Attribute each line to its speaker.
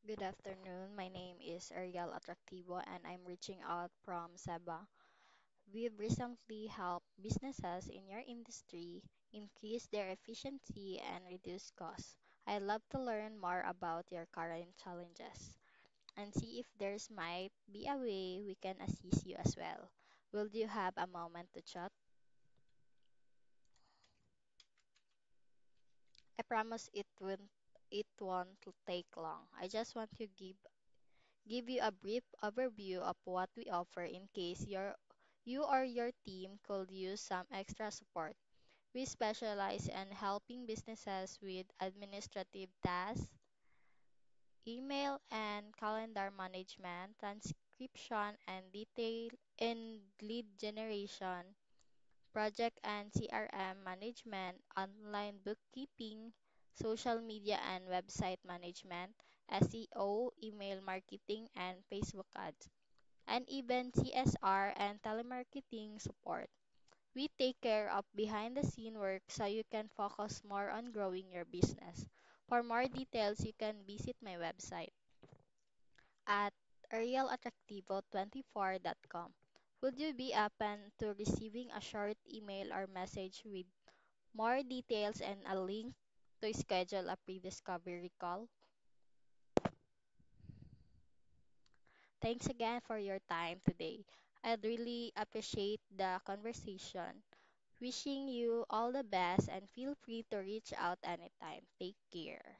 Speaker 1: Good afternoon. My name is Ariel Atractivo and I'm reaching out from Seba. We've recently helped businesses in your industry increase their efficiency and reduce costs. I'd love to learn more about your current challenges and see if there's might be a way we can assist you as well. Will you have a moment to chat? I promise it won't take long. I just want to give you a brief overview of what we offer in case you or your team could use some extra support. We specialize in helping businesses with administrative tasks, email and calendar management, transcription and detail and lead generation, project and CRM management, online bookkeeping, social media and website management, SEO, email marketing, and Facebook ads, and even CSR and telemarketing support. We take care of behind the scene work so you can focus more on growing your business. For more details, you can visit my website at arialattractivo24.com. Would you be open to receiving a short email or message with more details and a link to schedule a pre-discovery call? Thanks again for your time today. I'd really appreciate the conversation. Wishing you all the best and feel free to reach out anytime. Take care.